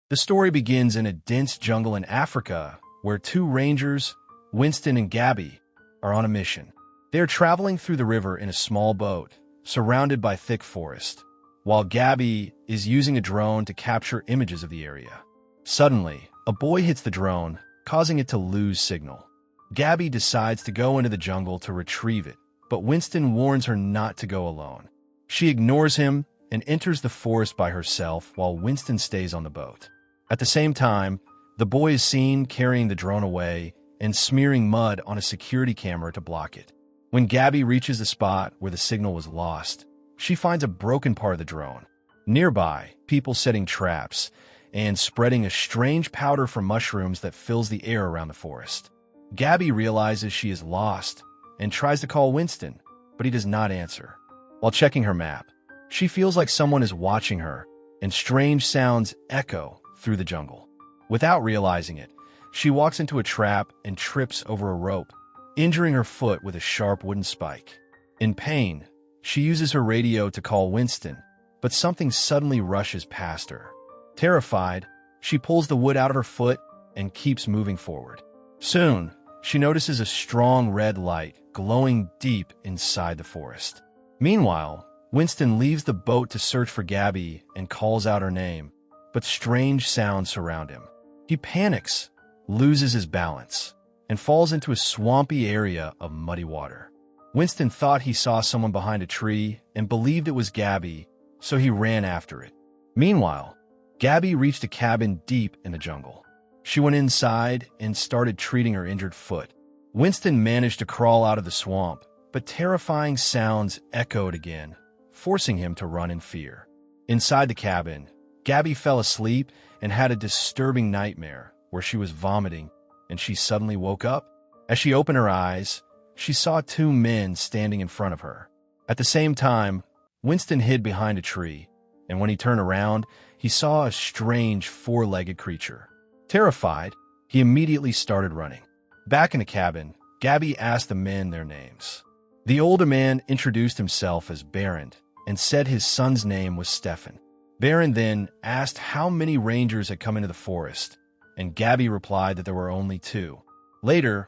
The story begins in a dense jungle in Africa where two rangers, Winston and Gabby, are on a mission. They are traveling through the river in a small boat, surrounded by thick forest, while Gabby is using a drone to capture images of the area. Suddenly, a boy hits the drone, causing it to lose signal. Gabby decides to go into the jungle to retrieve it, but Winston warns her not to go alone. She ignores him and enters the forest by herself while Winston stays on the boat. At the same time, the boy is seen carrying the drone away and smearing mud on a security camera to block it. When Gabby reaches the spot where the signal was lost, she finds a broken part of the drone. Nearby, people setting traps and spreading a strange powder from mushrooms that fills the air around the forest. Gabby realizes she is lost and tries to call Winston, but he does not answer. While checking her map, she feels like someone is watching her, and strange sounds echo through the jungle. Without realizing it, she walks into a trap and trips over a rope, injuring her foot with a sharp wooden spike. In pain, she uses her radio to call Winston, but something suddenly rushes past her. Terrified, she pulls the wood out of her foot and keeps moving forward. Soon, she notices a strong red light glowing deep inside the forest. Meanwhile, Winston leaves the boat to search for Gabby and calls out her name, but strange sounds surround him. He panics, loses his balance, and falls into a swampy area of muddy water. Winston thought he saw someone behind a tree and believed it was Gabby, so he ran after it. Meanwhile, Gabby reached a cabin deep in the jungle. She went inside and started treating her injured foot. Winston managed to crawl out of the swamp, but terrifying sounds echoed again, forcing him to run in fear. Inside the cabin, Gabby fell asleep and had a disturbing nightmare where she was vomiting, and she suddenly woke up. As she opened her eyes, she saw two men standing in front of her. At the same time, Winston hid behind a tree, and when he turned around, he saw a strange four-legged creature. Terrified, he immediately started running. Back in the cabin, Gabby asked the men their names. The older man introduced himself as Baron and said his son's name was Stefan. Baron then asked how many rangers had come into the forest, and Gabby replied that there were only two. Later,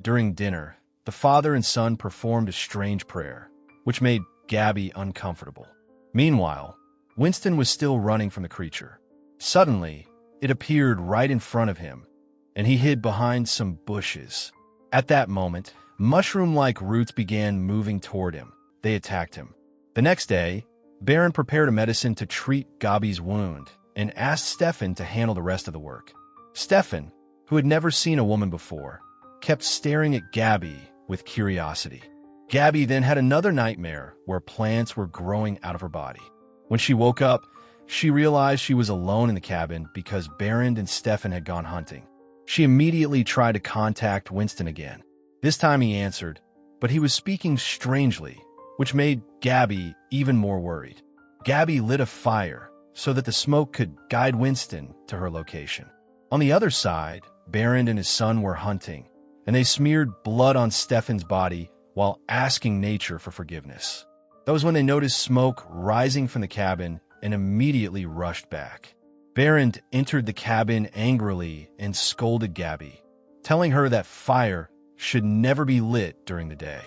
during dinner, the father and son performed a strange prayer, which made Gabby uncomfortable. Meanwhile, Winston was still running from the creature. Suddenly, it appeared right in front of him, and he hid behind some bushes. At that moment, mushroom-like roots began moving toward him. They attacked him. The next day, Baron prepared a medicine to treat Gabby's wound and asked Stefan to handle the rest of the work. Stefan, who had never seen a woman before, kept staring at Gabby with curiosity. Gabby then had another nightmare where plants were growing out of her body. When she woke up, she realized she was alone in the cabin because Baron and Stefan had gone hunting. She immediately tried to contact Winston again. This time he answered, but he was speaking strangely, which made Gabby even more worried. Gabby lit a fire so that the smoke could guide Winston to her location. On the other side, Baron and his son were hunting, and they smeared blood on Stefan's body while asking nature for forgiveness. That was when they noticed smoke rising from the cabin and immediately rushed back. Baron entered the cabin angrily and scolded Gabby, telling her that fire should never be lit during the day.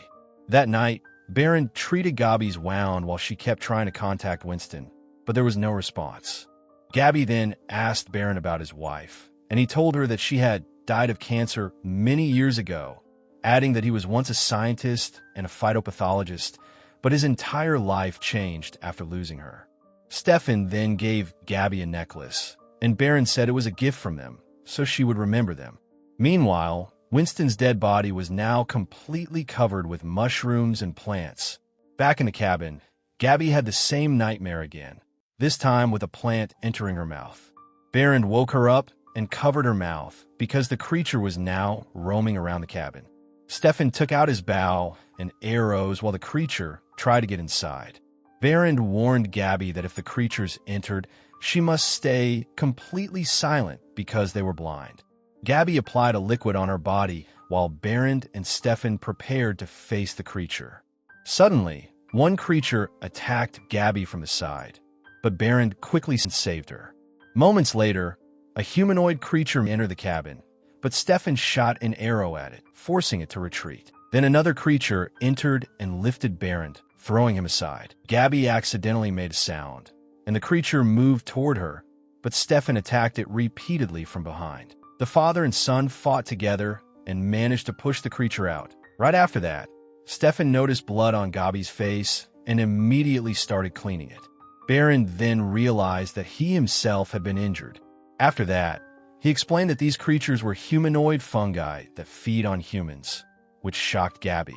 That night, Baron treated Gabby's wound while she kept trying to contact Winston, but there was no response. Gabby then asked Baron about his wife, and he told her that she had died of cancer many years ago, adding that he was once a scientist and a phytopathologist, but his entire life changed after losing her. Stefan then gave Gabby a necklace, and Baron said it was a gift from them, so she would remember them. Meanwhile, Winston's dead body was now completely covered with mushrooms and plants. Back in the cabin, Gabby had the same nightmare again, this time with a plant entering her mouth. Baron woke her up and covered her mouth because the creature was now roaming around the cabin. Stefan took out his bow and arrows while the creature tried to get inside. Baron warned Gabby that if the creatures entered, she must stay completely silent because they were blind. Gabby applied a liquid on her body while Baron and Stefan prepared to face the creature. Suddenly, one creature attacked Gabby from the side, but Baron quickly saved her. Moments later, A humanoid creature entered the cabin, but Stefan shot an arrow at it, forcing it to retreat. Then another creature entered and lifted Berend, throwing him aside. Gabby accidentally made a sound, and the creature moved toward her, but Stefan attacked it repeatedly from behind. The father and son fought together and managed to push the creature out. Right after that, Stefan noticed blood on Gabby's face and immediately started cleaning it. Berend then realized that he himself had been injured. After that, he explained that these creatures were humanoid fungi that feed on humans, which shocked Gabby.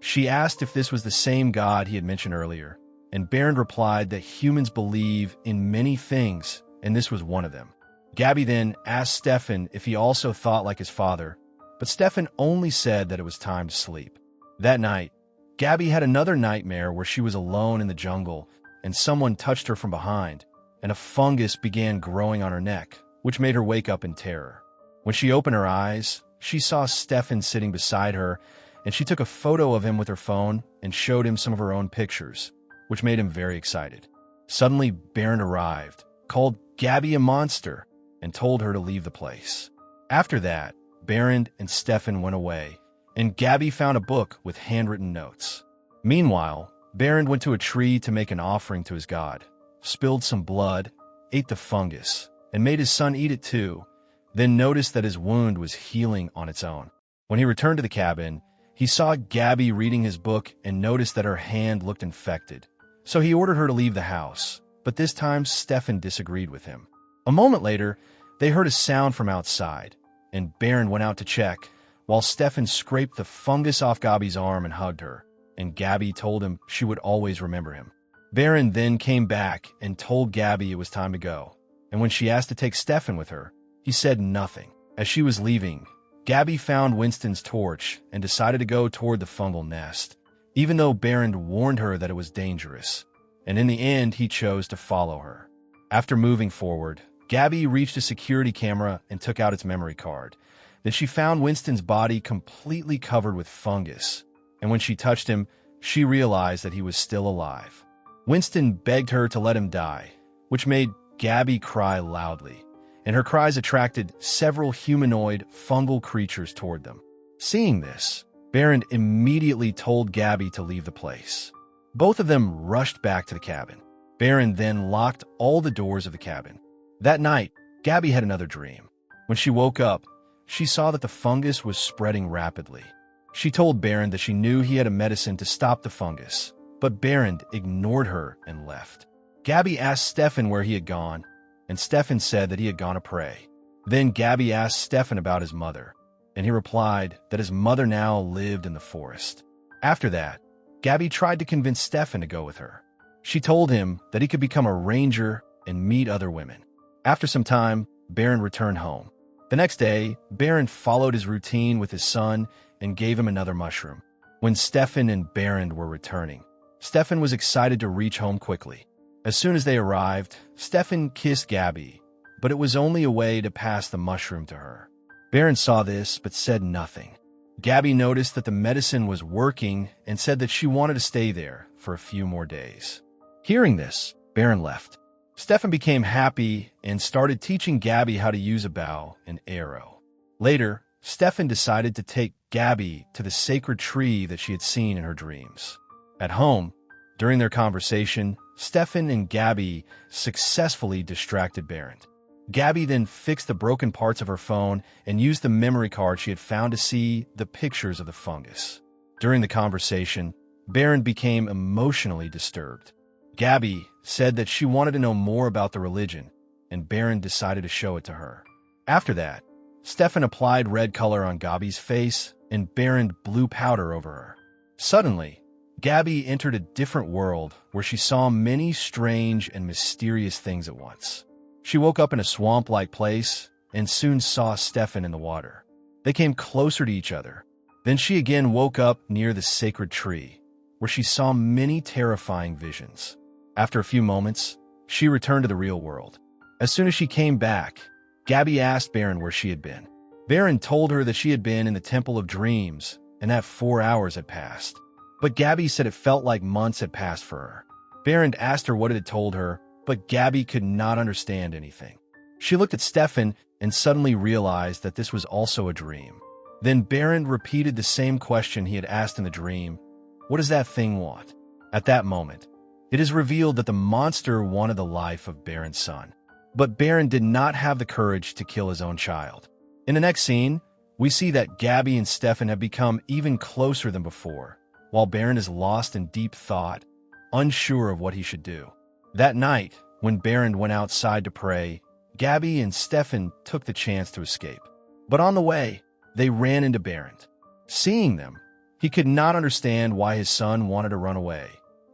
She asked if this was the same god he had mentioned earlier, and Berend replied that humans believe in many things, and this was one of them. Gabby then asked Stefan if he also thought like his father, but Stefan only said that it was time to sleep. That night, Gabby had another nightmare where she was alone in the jungle, and someone touched her from behind, and a fungus began growing on her neck, which made her wake up in terror. When she opened her eyes, she saw Stefan sitting beside her, and she took a photo of him with her phone and showed him some of her own pictures, which made him very excited. Suddenly, Berend arrived, called Gabby a monster, and told her to leave the place. After that, Berend and Stefan went away, and Gabby found a book with handwritten notes. Meanwhile, Berend went to a tree to make an offering to his god, spilled some blood, ate the fungus, and made his son eat it too, then noticed that his wound was healing on its own. When he returned to the cabin, he saw Gabby reading his book and noticed that her hand looked infected. So he ordered her to leave the house, but this time Stefan disagreed with him. A moment later, they heard a sound from outside, and Berend went out to check, while Stefan scraped the fungus off Gabby's arm and hugged her, and Gabby told him she would always remember him. Berend then came back and told Gabby it was time to go, and when she asked to take Stefan with her, he said nothing. As she was leaving, Gabby found Winston's torch and decided to go toward the fungal nest, even though Berend warned her that it was dangerous, and in the end he chose to follow her. After moving forward, Gabby reached a security camera and took out its memory card. Then she found Winston's body completely covered with fungus, and when she touched him, she realized that he was still alive. Winston begged her to let him die, which made Gabby cry loudly, and her cries attracted several humanoid fungal creatures toward them. Seeing this, Berend immediately told Gabby to leave the place. Both of them rushed back to the cabin. Berend then locked all the doors of the cabin. That night, Gabby had another dream. When she woke up, she saw that the fungus was spreading rapidly. She told Berend that she knew he had a medicine to stop the fungus, but Berend ignored her and left. Gabby asked Stefan where he had gone, and Stefan said that he had gone to pray. Then Gabby asked Stefan about his mother, and he replied that his mother now lived in the forest. After that, Gabby tried to convince Stefan to go with her. She told him that he could become a ranger and meet other women. After some time, Berend returned home. The next day, Berend followed his routine with his son and gave him another mushroom. When Stefan and Berend were returning, Stefan was excited to reach home quickly. As soon as they arrived, Stefan kissed Gabby, but it was only a way to pass the mushroom to her. Berend saw this but said nothing. Gabby noticed that the medicine was working and said that she wanted to stay there for a few more days. Hearing this, Berend left. Stefan became happy and started teaching Gabby how to use a bow and arrow. Later, Stefan decided to take Gabby to the sacred tree that she had seen in her dreams. At home, during their conversation, Stefan and Gabby successfully distracted Berend. Gabby then fixed the broken parts of her phone and used the memory card she had found to see the pictures of the fungus. During the conversation, Berend became emotionally disturbed. Gabby said that she wanted to know more about the religion, and Berend decided to show it to her. After that, Stefan applied red color on Gabby's face, and Berend blew powder over her. Suddenly, Gabby entered a different world where she saw many strange and mysterious things at once. She woke up in a swamp-like place and soon saw Stefan in the water. They came closer to each other. Then she again woke up near the sacred tree, where she saw many terrifying visions. After a few moments, she returned to the real world. As soon as she came back, Gabby asked Berend where she had been. Berend told her that she had been in the Temple of Dreams and that 4 hours had passed. But Gabby said it felt like months had passed for her. Berend asked her what it had told her, but Gabby could not understand anything. She looked at Stefan and suddenly realized that this was also a dream. Then Berend repeated the same question he had asked in the dream. What does that thing want? At that moment, it is revealed that the monster wanted the life of Berend's son. But Berend did not have the courage to kill his own child. In the next scene, we see that Gabby and Stefan have become even closer than before, while Berend is lost in deep thought, unsure of what he should do. That night, when Berend went outside to pray, Gabby and Stefan took the chance to escape. But on the way, they ran into Berend. Seeing them, he could not understand why his son wanted to run away,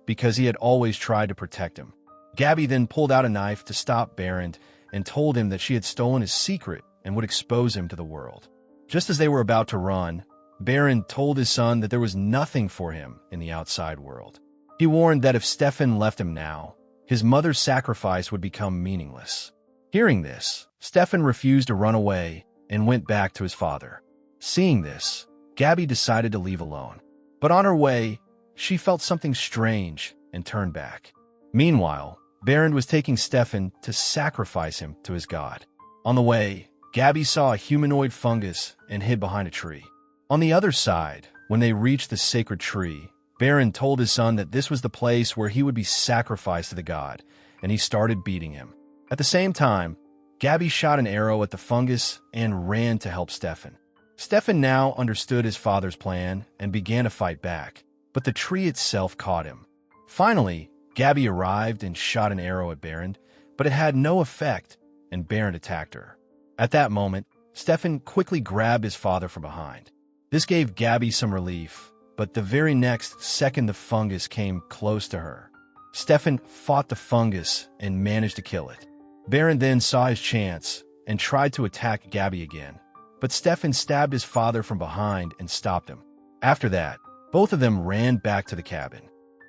because he had always tried to protect him. Gabby then pulled out a knife to stop Berend and told him that she had stolen his secret and would expose him to the world. Just as they were about to run, Berend told his son that there was nothing for him in the outside world. He warned that if Stefan left him now, his mother's sacrifice would become meaningless. Hearing this, Stefan refused to run away and went back to his father. Seeing this, Gabby decided to leave alone. But on her way, she felt something strange and turned back. Meanwhile, Berend was taking Stefan to sacrifice him to his god. On the way, Gabby saw a humanoid fungus and hid behind a tree. On the other side, when they reached the sacred tree, Berend told his son that this was the place where he would be sacrificed to the god, and he started beating him. At the same time, Gabby shot an arrow at the fungus and ran to help Stefan. Stefan now understood his father's plan and began to fight back, but the tree itself caught him. Finally, Gabby arrived and shot an arrow at Berend, but it had no effect, and Berend attacked her. At that moment, Stefan quickly grabbed his father from behind. This gave Gabby some relief, but the very next second the fungus came close to her. Stefan fought the fungus and managed to kill it. Berend then saw his chance and tried to attack Gabby again, but Stefan stabbed his father from behind and stopped him. After that, both of them ran back to the cabin.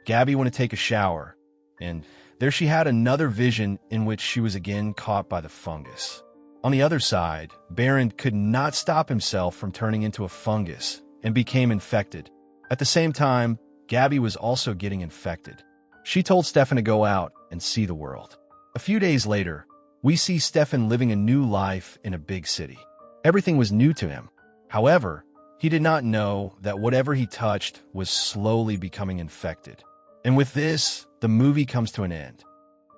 Gabby went to take a shower, and there she had another vision in which she was again caught by the fungus. On the other side, Berend could not stop himself from turning into a fungus and became infected. At the same time, Gabby was also getting infected. She told Stefan to go out and see the world. A few days later, we see Stefan living a new life in a big city. Everything was new to him. However, he did not know that whatever he touched was slowly becoming infected. And with this, the movie comes to an end.